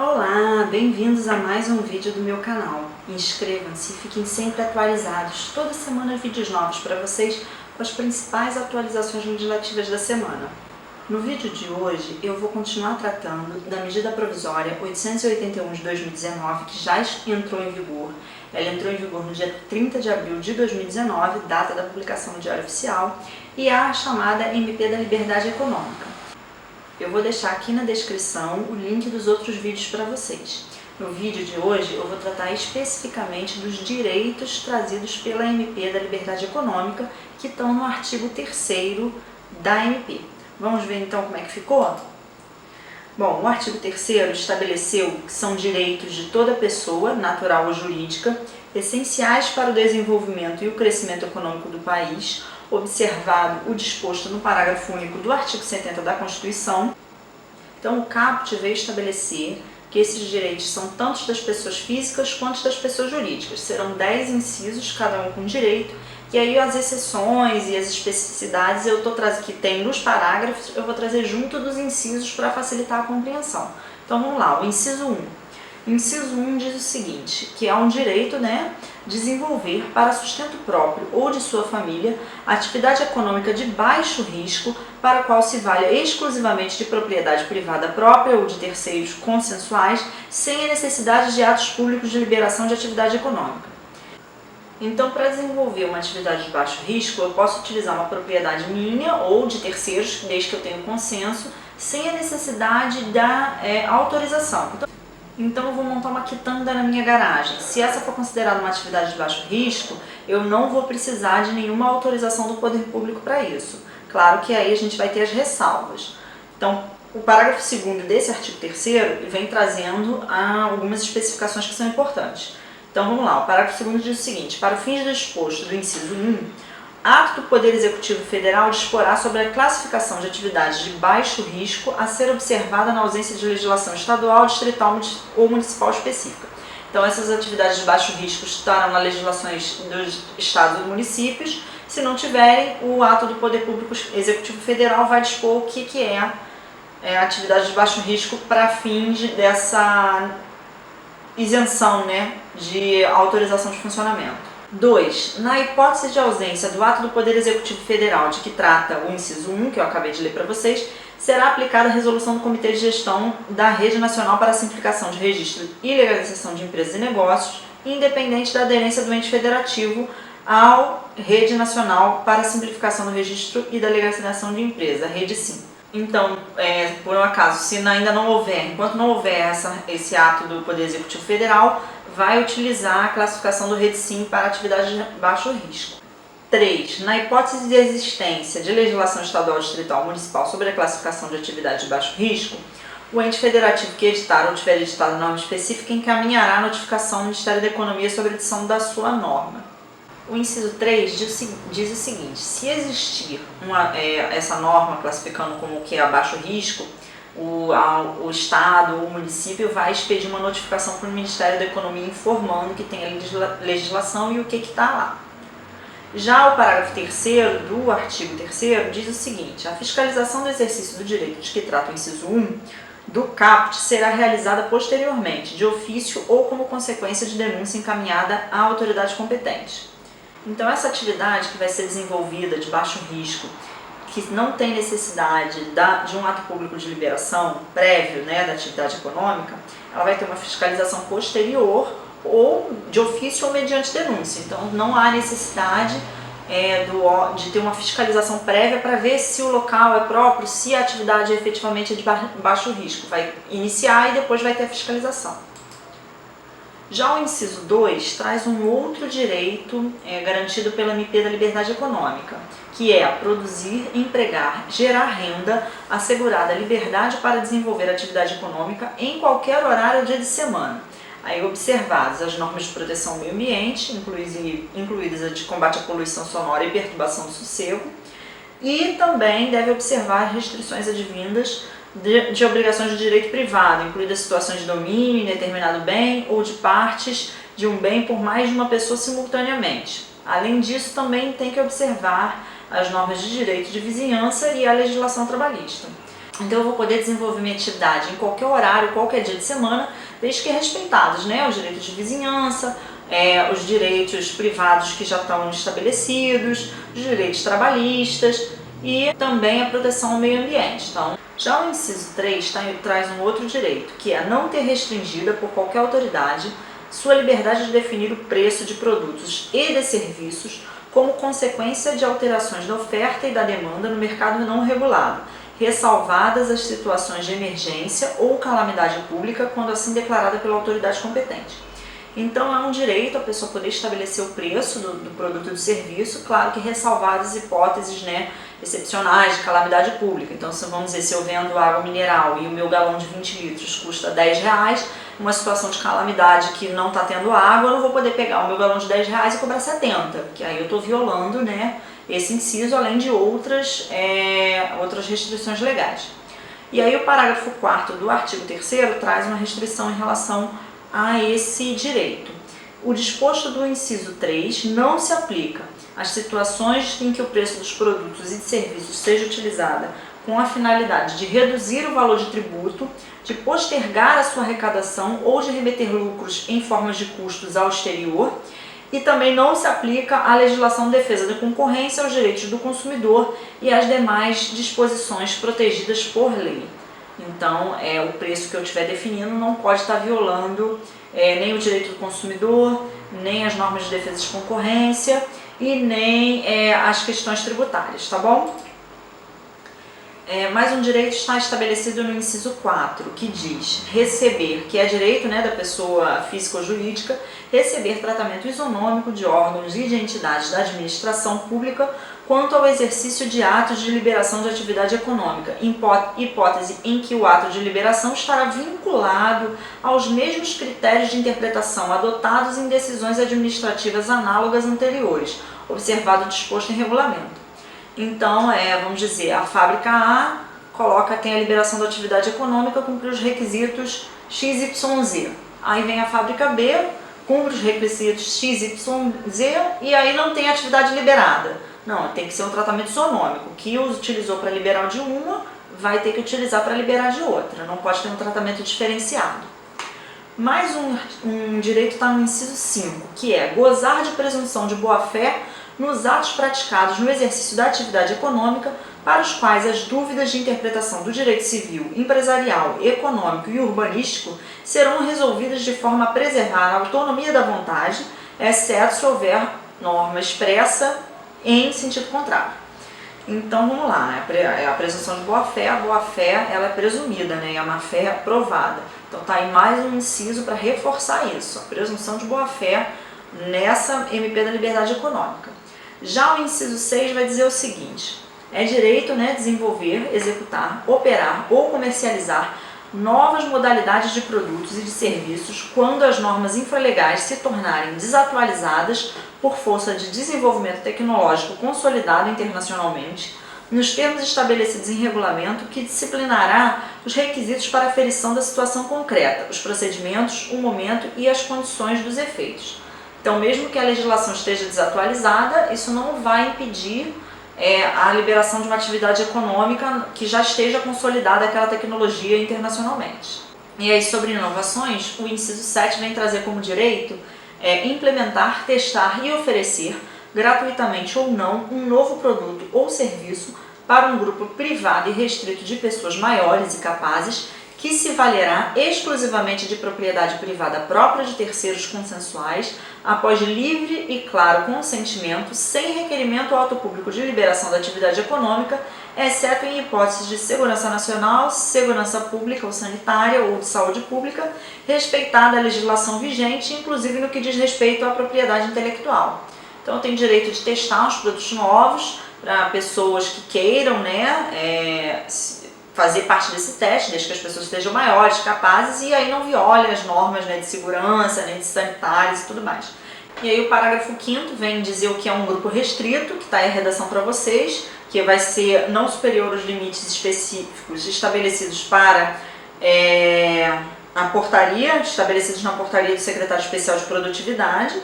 Olá, bem-vindos a mais um vídeo do meu canal. Inscrevam-se e fiquem sempre atualizados. Toda semana vídeos novos para vocês com as principais atualizações legislativas da semana. No vídeo de hoje eu vou continuar tratando da medida provisória 881 de 2019, que já entrou em vigor. Ela entrou em vigor no dia 30 de abril de 2019, data da publicação no Diário Oficial, e a chamada MP da Liberdade Econômica. Eu vou deixar aqui na descrição o link dos outros vídeos para vocês. No vídeo de hoje eu vou tratar especificamente dos direitos trazidos pela MP da Liberdade Econômica, que estão no artigo 3º da MP. Vamos ver então como é que ficou? Bom, o artigo 3º estabeleceu que são direitos de toda pessoa, natural ou jurídica, essenciais para o desenvolvimento e o crescimento econômico do país, observado o disposto no parágrafo único do artigo 70 da Constituição. Então, o caput veio estabelecer que esses direitos são tanto das pessoas físicas quanto das pessoas jurídicas. Serão 10 incisos, cada um com direito, e aí as exceções e as especificidades que tem nos parágrafos, eu vou trazer junto dos incisos para facilitar a compreensão. Então, vamos lá, o inciso 1. O inciso 1 diz o seguinte, que é um direito, desenvolver para sustento próprio ou de sua família atividade econômica de baixo risco para a qual se valha exclusivamente de propriedade privada própria ou de terceiros consensuais, sem a necessidade de atos públicos de liberação de atividade econômica. Então, para desenvolver uma atividade de baixo risco, eu posso utilizar uma propriedade minha ou de terceiros, desde que eu tenha consenso, sem a necessidade da autorização. Então eu vou montar uma quitanda na minha garagem. Se essa for considerada uma atividade de baixo risco, eu não vou precisar de nenhuma autorização do poder público para isso. Claro que aí a gente vai ter as ressalvas. Então, o parágrafo 2º desse artigo 3º vem trazendo algumas especificações que são importantes. Então vamos lá, o parágrafo 2º diz o seguinte: para fins do exposto do inciso 1, ato do Poder Executivo Federal disporá sobre a classificação de atividades de baixo risco a ser observada na ausência de legislação estadual, distrital ou municipal específica. Então, essas atividades de baixo risco estarão nas legislações dos estados e municípios. Se não tiverem, o ato do Poder Público Executivo Federal vai dispor o que é atividade de baixo risco para fins dessa isenção de autorização de funcionamento. 2. Na hipótese de ausência do ato do Poder Executivo Federal de que trata o inciso 1, que eu acabei de ler para vocês, será aplicada a resolução do Comitê de Gestão da Rede Nacional para a Simplificação de Registro e Legalização de Empresas e Negócios, independente da aderência do ente federativo à Rede Nacional para a Simplificação do Registro e da Legalização de Empresa, a Rede SIM. Então, por um acaso, se ainda não houver, enquanto não houver esse ato do Poder Executivo Federal, vai utilizar a classificação do Rede SIM para atividade de baixo risco. 3. Na hipótese de existência de legislação estadual, distrital ou municipal sobre a classificação de atividade de baixo risco, o ente federativo que editar ou tiver editado norma específica encaminhará a notificação ao Ministério da Economia sobre a edição da sua norma. O inciso 3 diz o seguinte: se existir essa norma classificando como o que é a baixo risco, o Estado ou o município vai expedir uma notificação para o Ministério da Economia informando que tem a legislação e o que está lá. Já o parágrafo 3º do artigo 3º diz o seguinte: a fiscalização do exercício do direito de que trata o inciso 1 do caput será realizada posteriormente, de ofício ou como consequência de denúncia encaminhada à autoridade competente. Então, essa atividade que vai ser desenvolvida de baixo risco, que não tem necessidade de um ato público de liberação prévio da atividade econômica, ela vai ter uma fiscalização posterior ou de ofício ou mediante denúncia. Então, não há necessidade de ter uma fiscalização prévia para ver se o local é próprio, se a atividade efetivamente é de baixo risco. Vai iniciar e depois vai ter a fiscalização. Já o inciso 2 traz um outro direito garantido pela MP da Liberdade Econômica, que é produzir, empregar, gerar renda, assegurada a liberdade para desenvolver atividade econômica em qualquer horário ou dia de semana. Aí observadas as normas de proteção ao meio ambiente, incluídas a de combate à poluição sonora e perturbação do sossego, e também deve observar restrições advindas de obrigações de direito privado, incluídas situações de domínio em determinado bem ou de partes de um bem por mais de uma pessoa simultaneamente. Além disso, também tem que observar as normas de direito de vizinhança e a legislação trabalhista. Então eu vou poder desenvolver minha atividade em qualquer horário, qualquer dia de semana, desde que respeitados, né? Os direitos de vizinhança, os direitos privados que já estão estabelecidos, os direitos trabalhistas e também a proteção ao meio ambiente. Então, já o inciso 3 traz um outro direito, que é não ter restringida por qualquer autoridade sua liberdade de definir o preço de produtos e de serviços como consequência de alterações da oferta e da demanda no mercado não regulado, ressalvadas as situações de emergência ou calamidade pública, quando assim declarada pela autoridade competente. Então, é um direito a pessoa poder estabelecer o preço do produto e do serviço, claro que ressalvadas hipóteses, né, excepcionais de calamidade pública. Então, vamos dizer, se eu vendo água mineral e o meu galão de 20 litros custa R$10, uma situação de calamidade que não está tendo água, eu não vou poder pegar o meu galão de R$10 e cobrar 70, que aí eu estou violando, né, esse inciso, além de outras restrições legais. E aí o parágrafo 4º do artigo 3º traz uma restrição em relação a esse direito. O disposto do inciso 3 não se aplica às situações em que o preço dos produtos e de serviços seja utilizada com a finalidade de reduzir o valor de tributo, de postergar a sua arrecadação ou de remeter lucros em formas de custos ao exterior, e também não se aplica à legislação de defesa da concorrência, aos direitos do consumidor e às demais disposições protegidas por lei. Então, o preço que eu estiver definindo não pode estar violando nem o direito do consumidor, nem as normas de defesa de concorrência e nem as questões tributárias, tá bom? Mais um direito está estabelecido no inciso 4, que diz receber, que é direito, né, da pessoa física ou jurídica, receber tratamento isonômico de órgãos e de entidades da administração pública quanto ao exercício de atos de liberação de atividade econômica, hipótese em que o ato de liberação estará vinculado aos mesmos critérios de interpretação adotados em decisões administrativas análogas anteriores, observado o disposto em regulamento. Então, vamos dizer, a fábrica A tem a liberação da atividade econômica, cumpre os requisitos XYZ. Aí vem a fábrica B, cumpre os requisitos XYZ e aí não tem atividade liberada. Não, tem que ser um tratamento isonômico. O que utilizou para liberar de uma, vai ter que utilizar para liberar de outra. Não pode ter um tratamento diferenciado. Mais um direito está no inciso 5, que é gozar de presunção de boa-fé nos atos praticados no exercício da atividade econômica, para os quais as dúvidas de interpretação do direito civil, empresarial, econômico e urbanístico serão resolvidas de forma a preservar a autonomia da vontade, exceto se houver norma expressa em sentido contrário. Então vamos lá, a presunção de boa-fé, a boa-fé ela é presumida, né, e a má-fé é provada. Então está aí mais um inciso para reforçar isso, a presunção de boa-fé nessa MP da liberdade econômica. Já o inciso 6 vai dizer o seguinte: é direito, né, desenvolver, executar, operar ou comercializar novas modalidades de produtos e de serviços quando as normas infralegais se tornarem desatualizadas por força de desenvolvimento tecnológico consolidado internacionalmente, nos termos estabelecidos em regulamento que disciplinará os requisitos para a aferição da situação concreta, os procedimentos, o momento e as condições dos efeitos. Então, mesmo que a legislação esteja desatualizada, isso não vai impedir a liberação de uma atividade econômica que já esteja consolidada aquela tecnologia internacionalmente. E aí, sobre inovações, o inciso 7 vem trazer como direito implementar, testar e oferecer, gratuitamente ou não, um novo produto ou serviço para um grupo privado e restrito de pessoas maiores e capazes que se valerá exclusivamente de propriedade privada própria de terceiros consensuais, após livre e claro consentimento, sem requerimento ao auto público de liberação da atividade econômica, exceto em hipóteses de segurança nacional, segurança pública ou sanitária ou de saúde pública, respeitada a legislação vigente, inclusive no que diz respeito à propriedade intelectual. Então, eu tenho direito de testar os produtos novos para pessoas que queiram, né, fazer parte desse teste, desde que as pessoas estejam maiores, capazes, e aí não violem as normas, né, de segurança, nem de sanitárias e tudo mais. E aí o parágrafo 5º vem dizer o que é um grupo restrito, que está aí a redação para vocês, que vai ser não superior aos limites específicos estabelecidos para a portaria, estabelecidos na portaria do secretário especial de produtividade.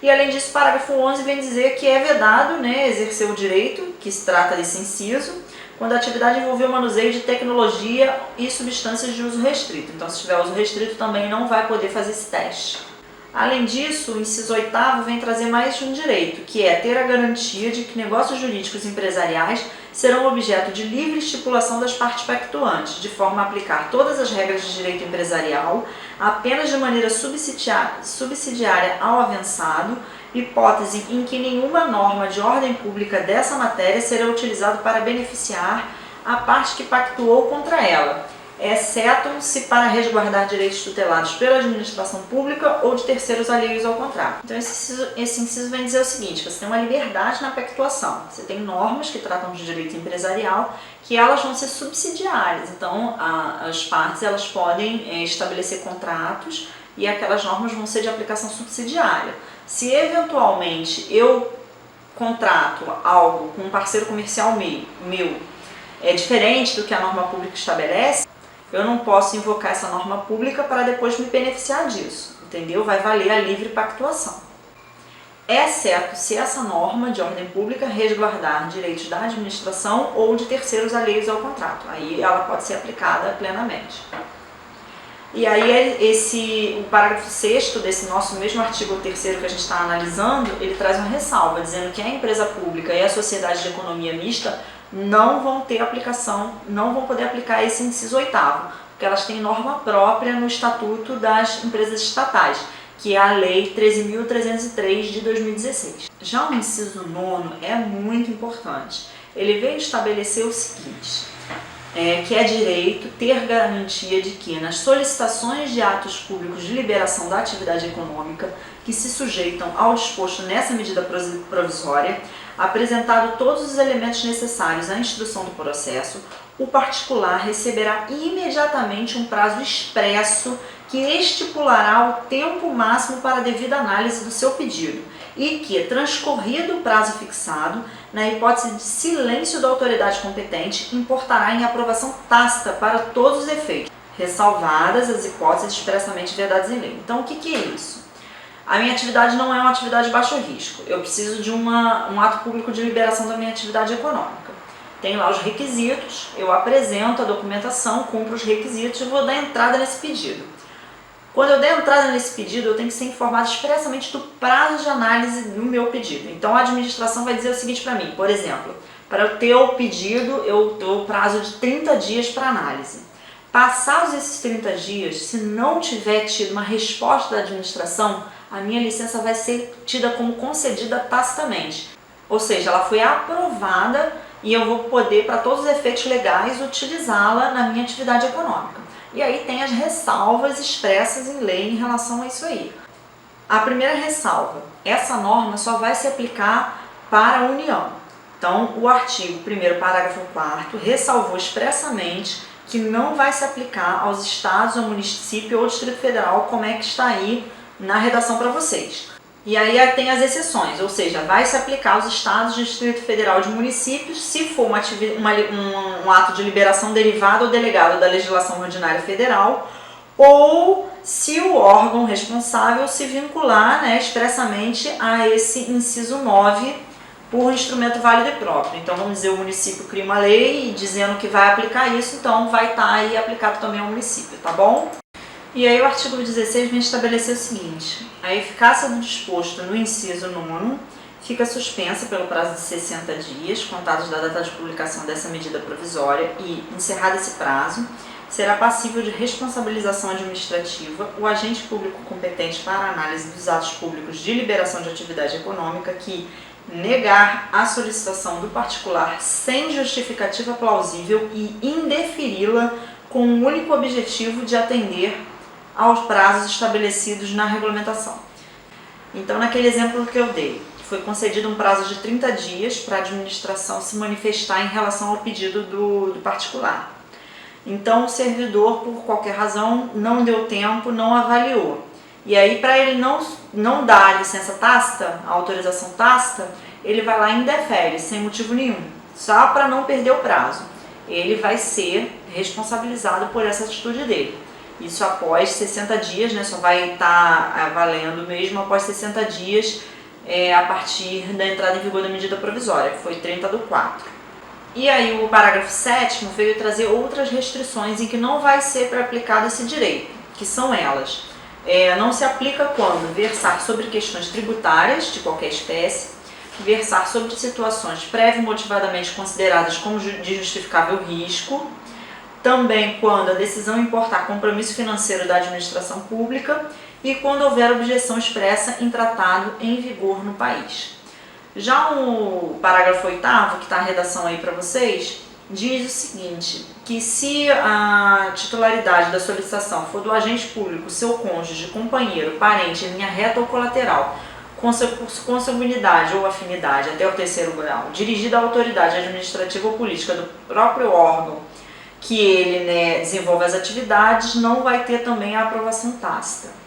E além disso, o parágrafo 11 vem dizer que é vedado, né, exercer o direito, que se trata desse inciso, quando a atividade envolver o manuseio de tecnologia e substâncias de uso restrito. Então, se tiver uso restrito, também não vai poder fazer esse teste. Além disso, o inciso 8º vem trazer mais um direito, que é ter a garantia de que negócios jurídicos empresariais serão objeto de livre estipulação das partes pactuantes, de forma a aplicar todas as regras de direito empresarial apenas de maneira subsidiária ao avançado, hipótese em que nenhuma norma de ordem pública dessa matéria será utilizada para beneficiar a parte que pactuou contra ela, exceto se para resguardar direitos tutelados pela administração pública ou de terceiros alheios ao contrato. Então esse inciso vem dizer o seguinte: você tem uma liberdade na pactuação, você tem normas que tratam de direito empresarial que elas vão ser subsidiárias, então as partes elas podem estabelecer contratos e aquelas normas vão ser de aplicação subsidiária. Se eventualmente eu contrato algo com um parceiro comercial meu é diferente do que a norma pública estabelece, eu não posso invocar essa norma pública para depois me beneficiar disso, entendeu? Vai valer a livre pactuação. Exceto se essa norma de ordem pública resguardar direitos da administração ou de terceiros alheios ao contrato. Aí ela pode ser aplicada plenamente. E aí o parágrafo 6º desse nosso mesmo artigo 3º que a gente está analisando, ele traz uma ressalva, dizendo que a empresa pública e a sociedade de economia mista não vão ter aplicação, não vão poder aplicar esse inciso 8º, porque elas têm norma própria no Estatuto das Empresas Estatais, que é a Lei 13.303 de 2016. Já o inciso 9º é muito importante. Ele veio estabelecer o seguinte, que é direito ter garantia de que nas solicitações de atos públicos de liberação da atividade econômica que se sujeitam ao disposto nessa medida provisória, apresentado todos os elementos necessários à instrução do processo, o particular receberá imediatamente um prazo expresso que estipulará o tempo máximo para a devida análise do seu pedido e que, transcorrido o prazo fixado, na hipótese de silêncio da autoridade competente, importará em aprovação tácita para todos os efeitos, ressalvadas as hipóteses expressamente vedadas em lei. Então, o que é isso? A minha atividade não é uma atividade de baixo risco. Eu preciso de um ato público de liberação da minha atividade econômica. Tem lá os requisitos, eu apresento a documentação, cumpro os requisitos e vou dar entrada nesse pedido. Quando eu der entrada nesse pedido, eu tenho que ser informado expressamente do prazo de análise do meu pedido. Então a administração vai dizer o seguinte para mim, por exemplo, para o teu pedido eu dou prazo de 30 dias para análise. Passados esses 30 dias, se não tiver tido uma resposta da administração, a minha licença vai ser tida como concedida tacitamente. Ou seja, ela foi aprovada e eu vou poder, para todos os efeitos legais, utilizá-la na minha atividade econômica. E aí tem as ressalvas expressas em lei em relação a isso aí. A primeira ressalva, essa norma só vai se aplicar para a União. Então, o artigo 1º, parágrafo 4º, ressalvou expressamente que não vai se aplicar aos estados, ao município ou Distrito Federal, como é que está aí na redação para vocês. E aí tem as exceções, ou seja, vai se aplicar aos estados, Distrito Federal e de municípios se for um ato de liberação derivado ou delegado da legislação ordinária federal ou se o órgão responsável se vincular, expressamente a esse inciso 9 por instrumento válido e próprio. Então, vamos dizer, o município cria uma lei dizendo que vai aplicar isso, então vai estar aí aplicado também ao município, tá bom? E aí o artigo 16 vem estabelecer o seguinte: a eficácia do disposto no inciso 9º fica suspensa pelo prazo de 60 dias, contados da data de publicação dessa medida provisória e, encerrado esse prazo, será passível de responsabilização administrativa o agente público competente para a análise dos atos públicos de liberação de atividade econômica que negar a solicitação do particular sem justificativa plausível e indeferi-la com o único objetivo de atender aos prazos estabelecidos na regulamentação. Então, naquele exemplo que eu dei, foi concedido um prazo de 30 dias para a administração se manifestar em relação ao pedido do particular. Então, o servidor, por qualquer razão, não deu tempo, não avaliou. E aí, para ele não dar a licença tácita, a autorização tácita, ele vai lá e indefere, sem motivo nenhum, só para não perder o prazo. Ele vai ser responsabilizado por essa atitude dele. Isso após 60 dias, só vai estar valendo mesmo após 60 dias a partir da entrada em vigor da medida provisória, que foi 30/4. E aí o parágrafo 7º veio trazer outras restrições em que não vai ser aplicado esse direito, que são elas. Não se aplica quando versar sobre questões tributárias de qualquer espécie, versar sobre situações prévio motivadamente consideradas como de justificável risco, também quando a decisão importar compromisso financeiro da administração pública e quando houver objeção expressa em tratado em vigor no país. Já o parágrafo 8º, que está a redação aí para vocês, diz o seguinte, que se a titularidade da solicitação for do agente público, seu cônjuge, companheiro, parente, em linha reta ou colateral, consanguinidade ou afinidade até o 3º grau, dirigida à autoridade administrativa ou política do próprio órgão que ele desenvolve as atividades, não vai ter também a aprovação tácita.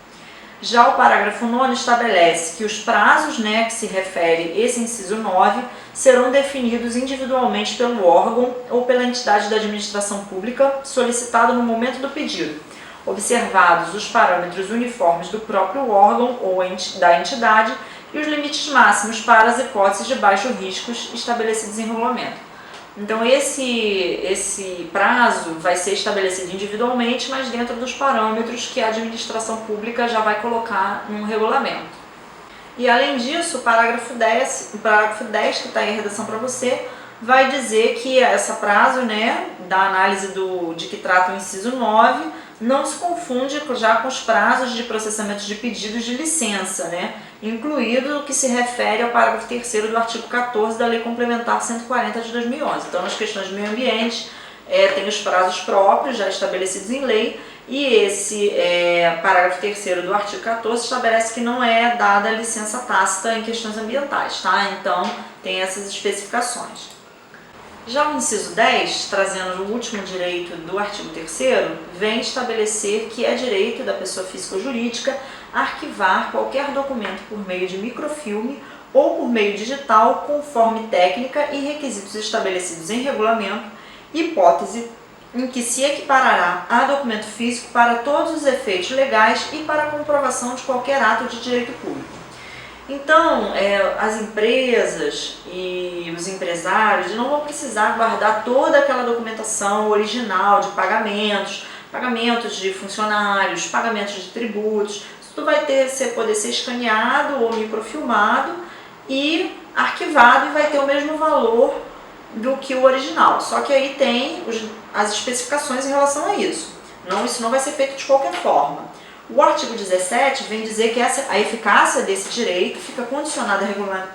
Já o parágrafo 9º estabelece que os prazos que se refere esse inciso 9 serão definidos individualmente pelo órgão ou pela entidade da administração pública solicitado no momento do pedido, observados os parâmetros uniformes do próprio órgão ou da entidade e os limites máximos para as hipóteses de baixo risco estabelecidos em regulamento. Então esse prazo vai ser estabelecido individualmente, mas dentro dos parâmetros que a administração pública já vai colocar num regulamento. E além disso, o parágrafo 10, que está aí a redação para você, vai dizer que esse prazo da análise de que trata o inciso 9 não se confunde já com os prazos de processamento de pedidos de licença, incluído o que se refere ao parágrafo 3º do artigo 14 da Lei Complementar 140 de 2011. Então, nas questões de meio ambiente, tem os prazos próprios já estabelecidos em lei e esse parágrafo 3º do artigo 14 estabelece que não é dada licença tácita em questões ambientais, tá? Então, tem essas especificações. Já o inciso 10, trazendo o último direito do artigo 3º, vem estabelecer que é direito da pessoa física ou jurídica arquivar qualquer documento por meio de microfilme ou por meio digital, conforme técnica e requisitos estabelecidos em regulamento, hipótese em que se equiparará a documento físico para todos os efeitos legais e para a comprovação de qualquer ato de direito público. Então, as empresas e os empresários não vão precisar guardar toda aquela documentação original de pagamentos de funcionários, pagamentos de tributos. Isso tudo vai poder ser escaneado ou microfilmado e arquivado e vai ter o mesmo valor do que o original. Só que aí tem as especificações em relação a isso. Isso não vai ser feito de qualquer forma. O artigo 17 vem dizer que a eficácia desse direito fica condicionada à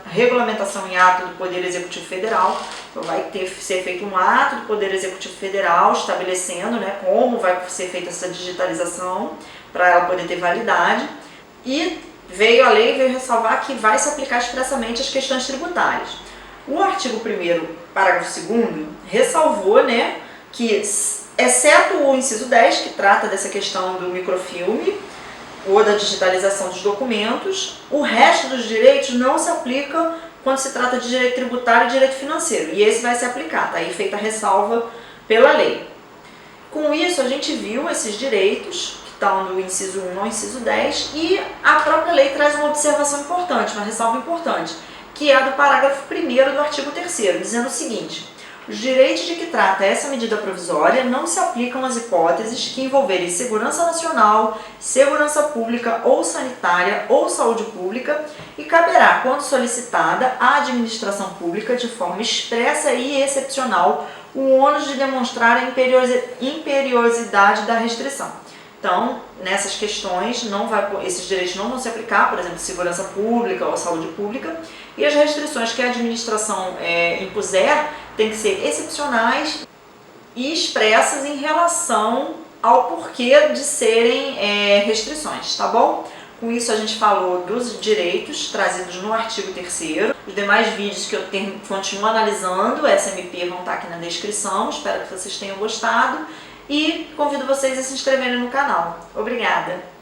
regulamentação em ato do Poder Executivo Federal. Então vai ser feito um ato do Poder Executivo Federal estabelecendo como vai ser feita essa digitalização para ela poder ter validade. E a lei veio ressalvar que vai se aplicar expressamente às questões tributárias. O artigo 1º, parágrafo 2º, ressalvou que exceto o inciso 10, que trata dessa questão do microfilme ou da digitalização dos documentos, o resto dos direitos não se aplica quando se trata de direito tributário e direito financeiro. E esse vai se aplicar, está aí feita a ressalva pela lei. Com isso, a gente viu esses direitos, que estão do inciso 1 ao inciso 10, e a própria lei traz uma observação importante, uma ressalva importante, que é a do parágrafo 1º do artigo 3º, dizendo o seguinte: os direitos de que trata essa medida provisória não se aplicam às hipóteses que envolverem segurança nacional, segurança pública ou sanitária ou saúde pública e caberá, quando solicitada, à administração pública, de forma expressa e excepcional, o ônus de demonstrar a imperiosidade da restrição. Então, nessas questões, esses direitos não vão se aplicar, por exemplo, segurança pública ou saúde pública, e as restrições que a administração impuser têm que ser excepcionais e expressas em relação ao porquê de serem restrições, tá bom? Com isso a gente falou dos direitos trazidos no artigo 3º. Os demais vídeos que eu continuo analisando, SMP, vão estar aqui na descrição. Espero que vocês tenham gostado e convido vocês a se inscreverem no canal. Obrigada!